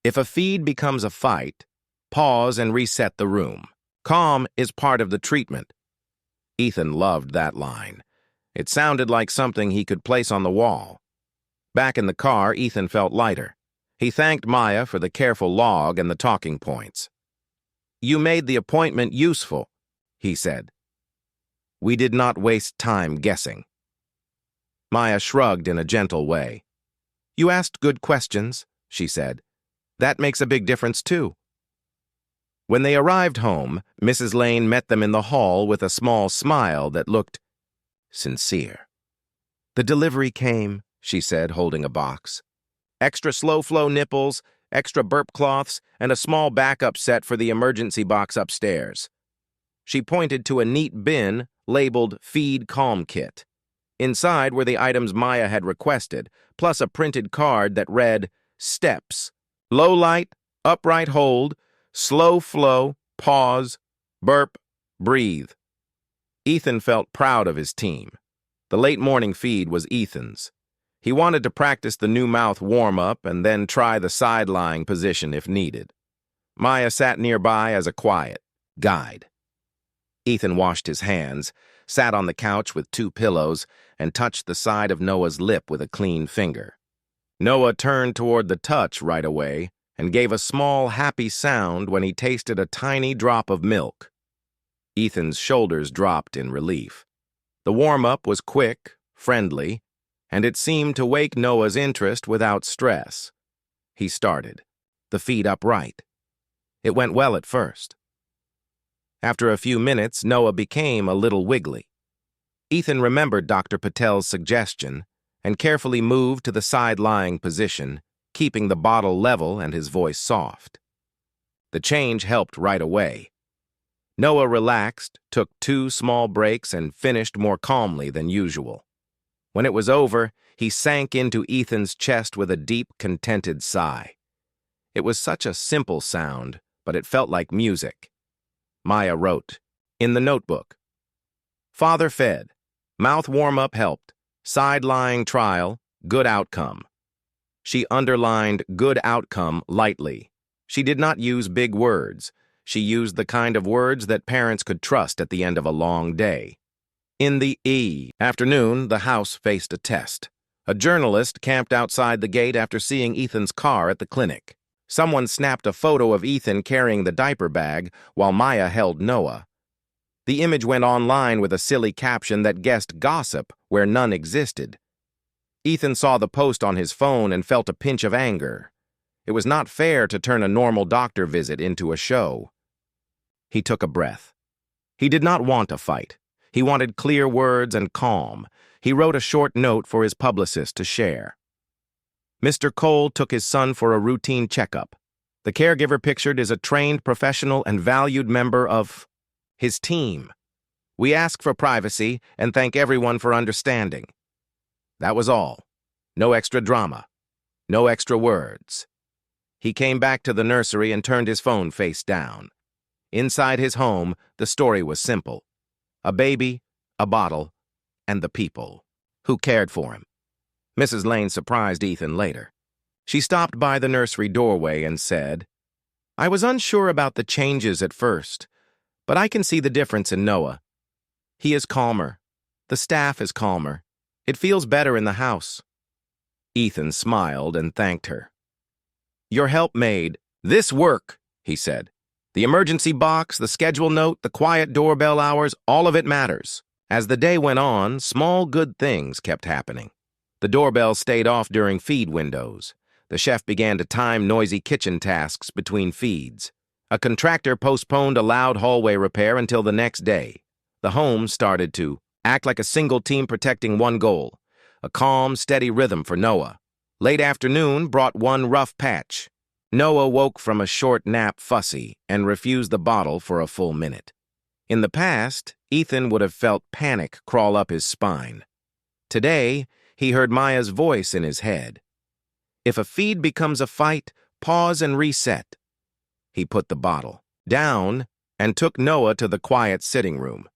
If a feed becomes a fight, pause and reset the room. Calm is part of the treatment. Ethan loved that line. It sounded like something he could place on the wall. Back in the car, Ethan felt lighter. He thanked Maya for the careful log and the talking points. You made the appointment useful, he said. We did not waste time guessing. Maya shrugged in a gentle way. You asked good questions, she said. That makes a big difference, too. When they arrived home, Mrs. Lane met them in the hall with a small smile that looked sincere. The delivery came, she said, holding a box. Extra slow-flow nipples, extra burp cloths, and a small backup set for the emergency box upstairs. She pointed to a neat bin labeled Feed Calm Kit. Inside were the items Maya had requested, plus a printed card that read, Steps, low light, upright hold, slow flow, pause, burp, breathe. Ethan felt proud of his team. The late morning feed was Ethan's. He wanted to practice the new mouth warm-up and then try the side-lying position if needed. Maya sat nearby as a quiet guide. Ethan washed his hands, sat on the couch with 2 pillows, and touched the side of Noah's lip with a clean finger. Noah turned toward the touch right away and gave a small, happy sound when he tasted a tiny drop of milk. Ethan's shoulders dropped in relief. The warm-up was quick, friendly, and it seemed to wake Noah's interest without stress. He started, the feet upright. It went well at first. After a few minutes, Noah became a little wiggly. Ethan remembered Dr. Patel's suggestion and carefully moved to the side-lying position, keeping the bottle level and his voice soft. The change helped right away. Noah relaxed, took 2 small breaks, and finished more calmly than usual. When it was over, he sank into Ethan's chest with a deep, contented sigh. It was such a simple sound, but it felt like music. Maya wrote, in the notebook, Father fed, mouth warm-up helped, side-lying trial, good outcome. She underlined good outcome lightly. She did not use big words. She used the kind of words that parents could trust at the end of a long day. In the afternoon, the house faced a test. A journalist camped outside the gate after seeing Ethan's car at the clinic. Someone snapped a photo of Ethan carrying the diaper bag while Maya held Noah. The image went online with a silly caption that guessed gossip where none existed. Ethan saw the post on his phone and felt a pinch of anger. It was not fair to turn a normal doctor visit into a show. He took a breath. He did not want a fight. He wanted clear words and calm. He wrote a short note for his publicist to share. Mr. Cole took his son for a routine checkup. The caregiver pictured is a trained professional and valued member of his team. We ask for privacy and thank everyone for understanding. That was all. No extra drama. No extra words. He came back to the nursery and turned his phone face down. Inside his home, the story was simple. A baby, a bottle, and the people who cared for him. Mrs. Lane surprised Ethan later. She stopped by the nursery doorway and said, "I was unsure about the changes at first, but I can see the difference in Noah. He is calmer. The staff is calmer. It feels better in the house." Ethan smiled and thanked her. "Your help made this work," he said. "The emergency box, the schedule note, the quiet doorbell hours, all of it matters." As the day went on, small good things kept happening. The doorbell stayed off during feed windows. The chef began to time noisy kitchen tasks between feeds. A contractor postponed a loud hallway repair until the next day. The home started to act like a single team protecting one goal, a calm, steady rhythm for Noah. Late afternoon brought one rough patch. Noah woke from a short nap fussy and refused the bottle for a full minute. In the past, Ethan would have felt panic crawl up his spine. Today, he heard Maya's voice in his head. If a feed becomes a fight, pause and reset. He put the bottle down and took Noah to the quiet sitting room.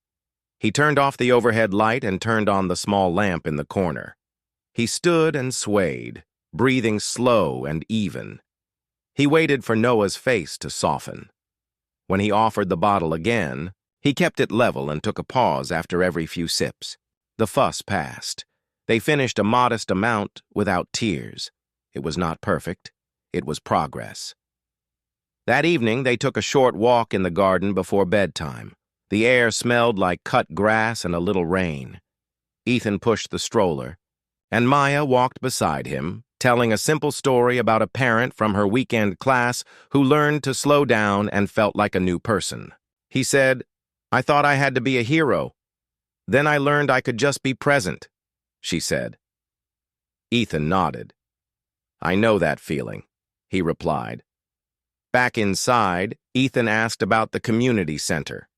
He turned off the overhead light and turned on the small lamp in the corner. He stood and swayed, breathing slow and even. He waited for Noah's face to soften. When he offered the bottle again, he kept it level and took a pause after every few sips. The fuss passed. They finished a modest amount without tears. It was not perfect. It was progress. That evening, they took a short walk in the garden before bedtime. The air smelled like cut grass and a little rain. Ethan pushed the stroller, and Maya walked beside him, telling a simple story about a parent from her weekend class who learned to slow down and felt like a new person. He said, "I thought I had to be a hero. Then I learned I could just be present," she said. Ethan nodded. "I know that feeling," he replied. Back inside, Ethan asked about the community center.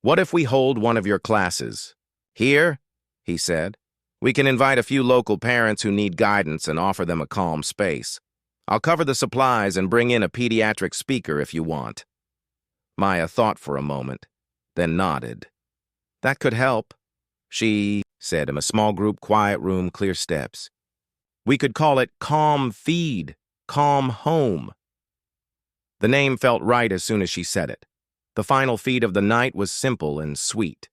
"What if we hold one of your classes?" "Here," he said. "We can invite a few local parents who need guidance and offer them a calm space. I'll cover the supplies and bring in a pediatric speaker if you want." Maya thought for a moment, then nodded. "That could help," she said in a small group, quiet room, clear steps. "We could call it Calm Feed, Calm Home." The name felt right as soon as she said it. The final feed of the night was simple and sweet.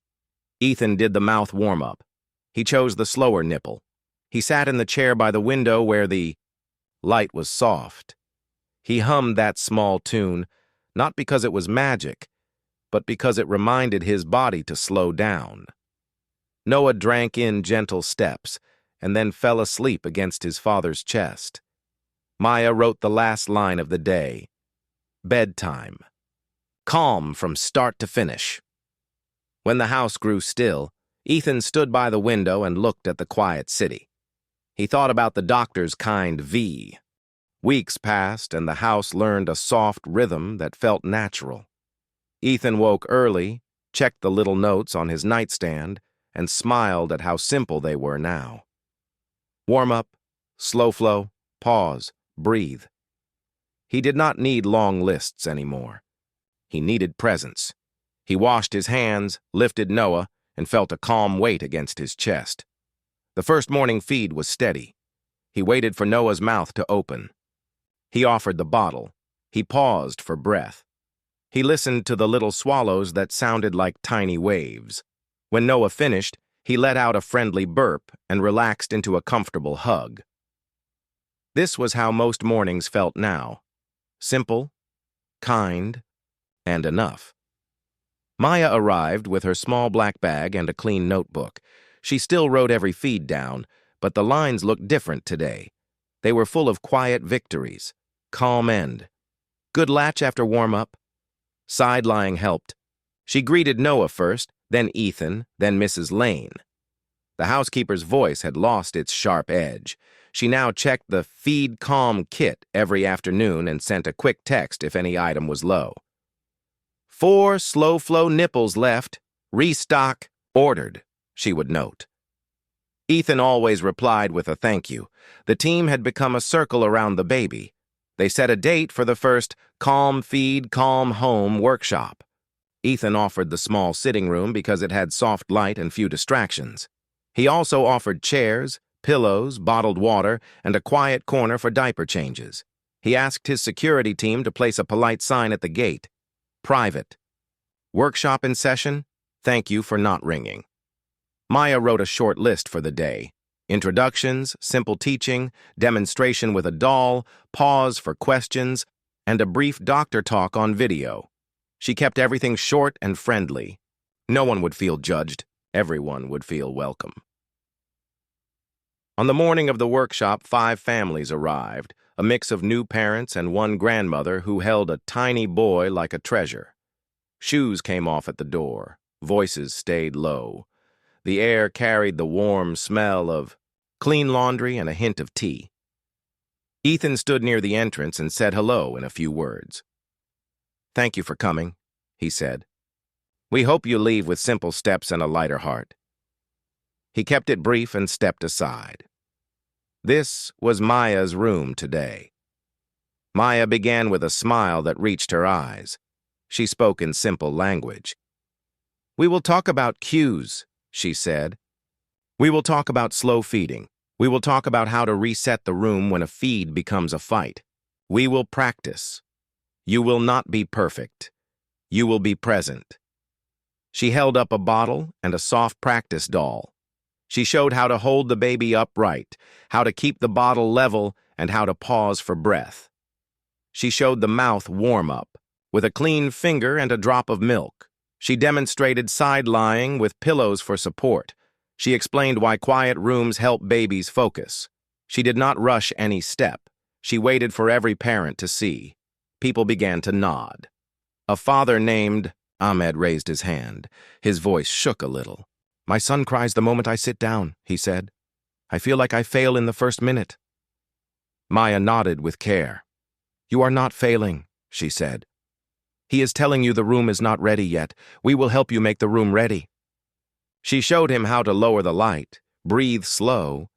Ethan did the mouth warm-up. He chose the slower nipple. He sat in the chair by the window where the light was soft. He hummed that small tune, not because it was magic, but because it reminded his body to slow down. Noah drank in gentle steps and then fell asleep against his father's chest. Maya wrote the last line of the day. Bedtime. Calm from start to finish. When the house grew still, Ethan stood by the window and looked at the quiet city. He thought about the doctor's kind V. Weeks passed and the house learned a soft rhythm that felt natural. Ethan woke early, checked the little notes on his nightstand, and smiled at how simple they were now. Warm up, slow flow, pause, breathe. He did not need long lists anymore. He needed presence. He washed his hands, lifted Noah, and felt a calm weight against his chest. The first morning feed was steady. He waited for Noah's mouth to open. He offered the bottle. He paused for breath. He listened to the little swallows that sounded like tiny waves. When Noah finished, he let out a friendly burp and relaxed into a comfortable hug. This was how most mornings felt now. Simple, kind, and enough. Maya arrived with her small black bag and a clean notebook. She still wrote every feed down, but the lines looked different today. They were full of quiet victories. Calm end. Good latch after warm-up. Side-lying helped. She greeted Noah first, then Ethan, then Mrs. Lane. The housekeeper's voice had lost its sharp edge. She now checked the Feed Calm kit every afternoon and sent a quick text if any item was low. 4 slow-flow nipples left. Restock. Ordered, she would note. Ethan always replied with a thank you. The team had become a circle around the baby. They set a date for the first Calm Feed, Calm Home workshop. Ethan offered the small sitting room because it had soft light and few distractions. He also offered chairs, pillows, bottled water, and a quiet corner for diaper changes. He asked his security team to place a polite sign at the gate. Private. Workshop in session? Thank you for not ringing. Maya wrote a short list for the day. Introductions, simple teaching, demonstration with a doll, pause for questions, and a brief doctor talk on video. She kept everything short and friendly. No one would feel judged. Everyone would feel welcome. On the morning of the workshop, 5 families arrived, a mix of new parents and one grandmother who held a tiny boy like a treasure. Shoes came off at the door. Voices stayed low. The air carried the warm smell of clean laundry and a hint of tea. Ethan stood near the entrance and said hello in a few words. "Thank you for coming," he said. "We hope you leave with simple steps and a lighter heart." He kept it brief and stepped aside. This was Maya's room today. Maya began with a smile that reached her eyes. She spoke in simple language. "We will talk about cues," she said. "We will talk about slow feeding. We will talk about how to reset the room when a feed becomes a fight. We will practice. You will not be perfect. You will be present." She held up a bottle and a soft practice doll. She showed how to hold the baby upright, how to keep the bottle level, and how to pause for breath. She showed the mouth warm-up, with a clean finger and a drop of milk. She demonstrated side-lying with pillows for support. She explained why quiet rooms help babies focus. She did not rush any step. She waited for every parent to see. People began to nod. A father named Ahmed raised his hand. His voice shook a little. "My son cries the moment I sit down," he said. "I feel like I fail in the first minute." Maya nodded with care. "You are not failing," she said. "He is telling you the room is not ready yet. We will help you make the room ready." She showed him how to lower the light, breathe slow,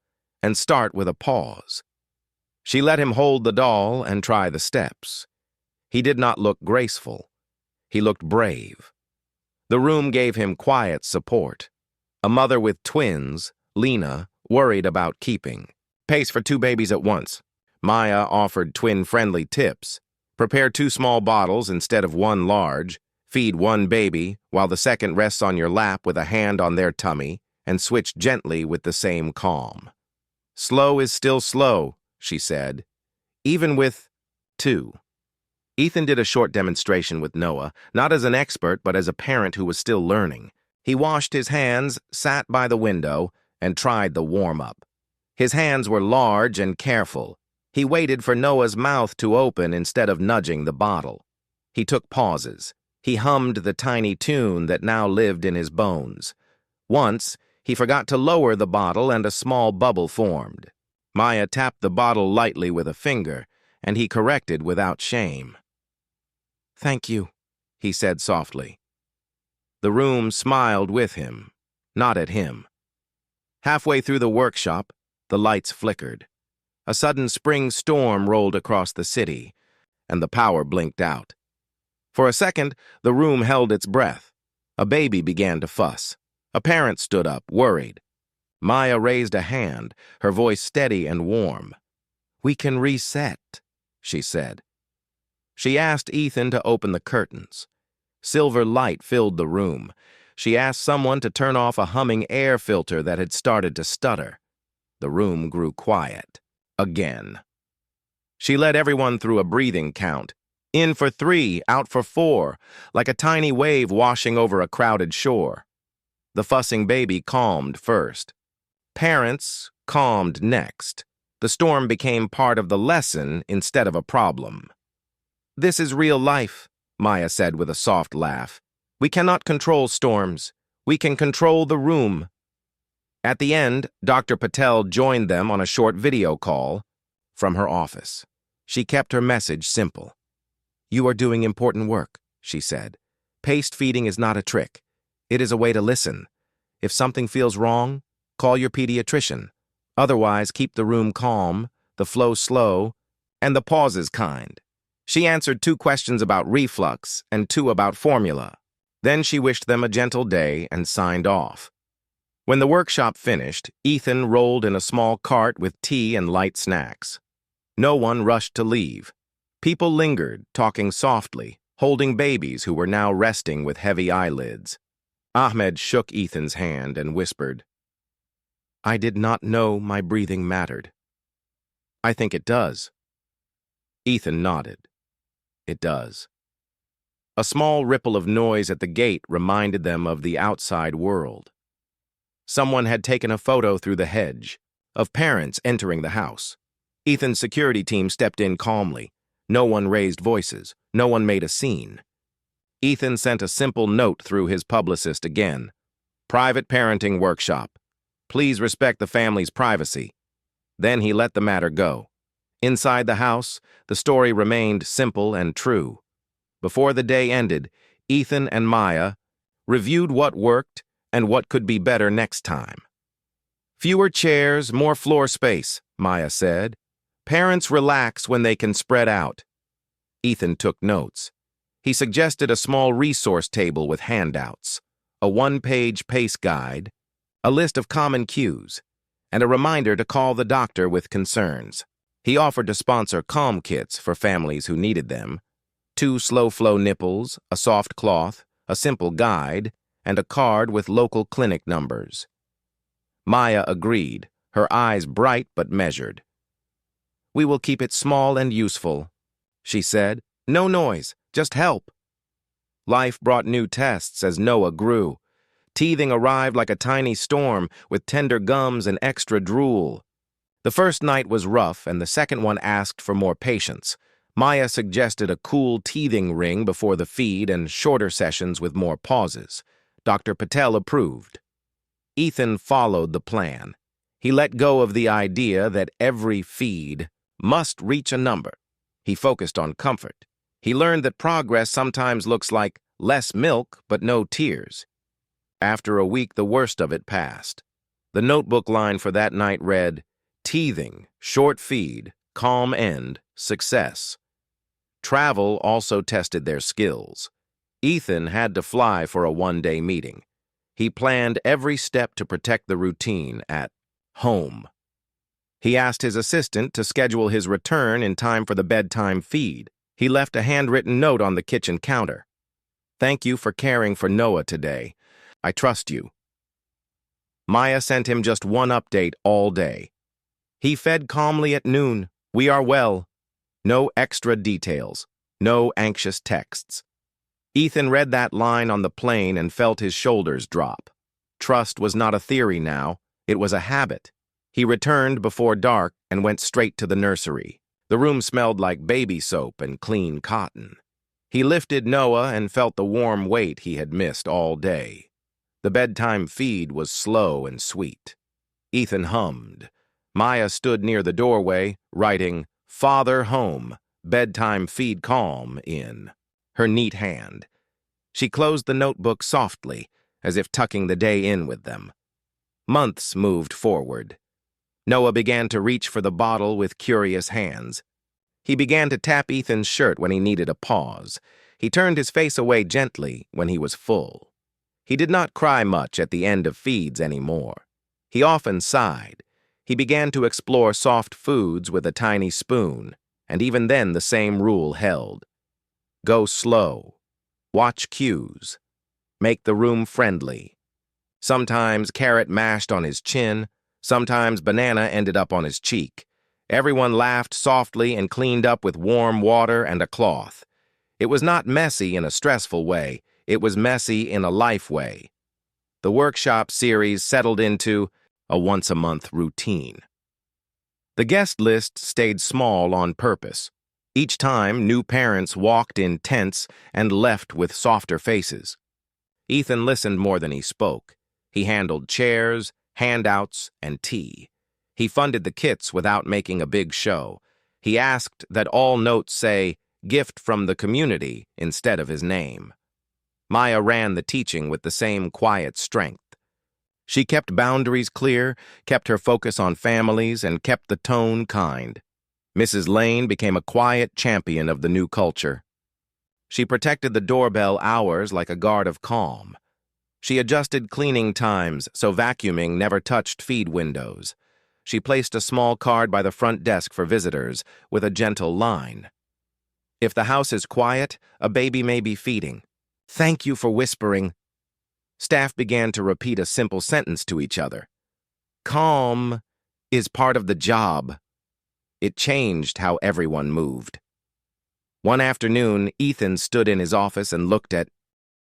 and start with a pause. She let him hold the doll and try the steps. He did not look graceful. He looked brave. The room gave him quiet support. A mother with twins, Lena, worried about keeping pace for 2 babies at once. Maya offered twin-friendly tips. Prepare 2 small bottles instead of 1 large. Feed 1 baby while the second rests on your lap with a hand on their tummy, and switch gently with the same calm. "Slow is still slow," she said, "even with 2. Ethan did a short demonstration with Noah, not as an expert but as a parent who was still learning. He washed his hands, sat by the window, and tried the warm-up. His hands were large and careful. He waited for Noah's mouth to open instead of nudging the bottle. He took pauses. He hummed the tiny tune that now lived in his bones. Once, he forgot to lower the bottle and a small bubble formed. Maya tapped the bottle lightly with a finger, and he corrected without shame. "Thank you," he said softly. The room smiled with him, not at him. Halfway through the workshop, the lights flickered. A sudden spring storm rolled across the city, and the power blinked out. For a second, the room held its breath. A baby began to fuss. A parent stood up, worried. Maya raised a hand, her voice steady and warm. "We can reset," she said. She asked Ethan to open the curtains. Silver light filled the room. She asked someone to turn off a humming air filter that had started to stutter. The room grew quiet. Again. She led everyone through a breathing count. In for 3, out for 4, like a tiny wave washing over a crowded shore. The fussing baby calmed first. Parents calmed next. The storm became part of the lesson instead of a problem. "This is real life," Maya said with a soft laugh. "We cannot control storms. We can control the room." At the end, Dr. Patel joined them on a short video call from her office. She kept her message simple. "You are doing important work," she said. "Paced feeding is not a trick. It is a way to listen. If something feels wrong, call your pediatrician. Otherwise, keep the room calm, the flow slow, and the pauses kind. She answered 2 questions about reflux and 2 about formula. Then she wished them a gentle day and signed off. When the workshop finished, Ethan rolled in a small cart with tea and light snacks. No one rushed to leave. People lingered, talking softly, holding babies who were now resting with heavy eyelids. Ahmed shook Ethan's hand and whispered, "I did not know my breathing mattered." "I think it does." Ethan nodded. "It does." A small ripple of noise at the gate reminded them of the outside world. Someone had taken a photo through the hedge of parents entering the house. Ethan's security team stepped in calmly. No one raised voices. No one made a scene. Ethan sent a simple note through his publicist again. "Private parenting workshop. Please respect the family's privacy." Then he let the matter go. Inside the house, the story remained simple and true. Before the day ended, Ethan and Maya reviewed what worked and what could be better next time. "Fewer chairs, more floor space," Maya said. "Parents relax when they can spread out." Ethan took notes. He suggested a small resource table with handouts, a 1-page PACE guide, a list of common cues, and a reminder to call the doctor with concerns. He offered to sponsor calm kits for families who needed them, 2 slow-flow nipples, a soft cloth, a simple guide, and a card with local clinic numbers. Maya agreed, her eyes bright but measured. "We will keep it small and useful," she said. "No noise, just help." Life brought new tests as Noah grew. Teething arrived like a tiny storm with tender gums and extra drool. The first night was rough and the second one asked for more patience. Maya suggested a cool teething ring before the feed and shorter sessions with more pauses. Dr. Patel approved. Ethan followed the plan. He let go of the idea that every feed must reach a number. He focused on comfort. He learned that progress sometimes looks like less milk but no tears. After a week, the worst of it passed. The notebook line for that night read, "Teething, short feed, calm end, success." Travel also tested their skills. Ethan had to fly for a 1-day meeting. He planned every step to protect the routine at home. He asked his assistant to schedule his return in time for the bedtime feed. He left a handwritten note on the kitchen counter. "Thank you for caring for Noah today. I trust you." Maya sent him just one update all day. "He fed calmly at noon. We are well." No extra details. No anxious texts. Ethan read that line on the plane and felt his shoulders drop. Trust was not a theory now. It was a habit. He returned before dark and went straight to the nursery. The room smelled like baby soap and clean cotton. He lifted Noah and felt the warm weight he had missed all day. The bedtime feed was slow and sweet. Ethan hummed. Maya stood near the doorway, writing, "Father home, bedtime feed calm" in her neat hand. She closed the notebook softly, as if tucking the day in with them. Months moved forward. Noah began to reach for the bottle with curious hands. He began to tap Ethan's shirt when he needed a pause. He turned his face away gently when he was full. He did not cry much at the end of feeds anymore. He often sighed. He began to explore soft foods with a tiny spoon, and even then the same rule held. Go slow. Watch cues. Make the room friendly. Sometimes carrot mashed on his chin, sometimes banana ended up on his cheek. Everyone laughed softly and cleaned up with warm water and a cloth. It was not messy in a stressful way, it was messy in a life way. The workshop series settled into a once-a-month routine. The guest list stayed small on purpose. Each time, new parents walked in tense and left with softer faces. Ethan listened more than he spoke. He handled chairs, handouts, and tea. He funded the kits without making a big show. He asked that all notes say, "Gift from the community," instead of his name. Maya ran the teaching with the same quiet strength. She kept boundaries clear, kept her focus on families, and kept the tone kind. Mrs. Lane became a quiet champion of the new culture. She protected the doorbell hours like a guard of calm. She adjusted cleaning times so vacuuming never touched feed windows. She placed a small card by the front desk for visitors with a gentle line. If the house is quiet, a baby may be feeding. Thank you for whispering. Staff began to repeat a simple sentence to each other. Calm is part of the job. It changed how everyone moved. One afternoon, Ethan stood in his office and looked at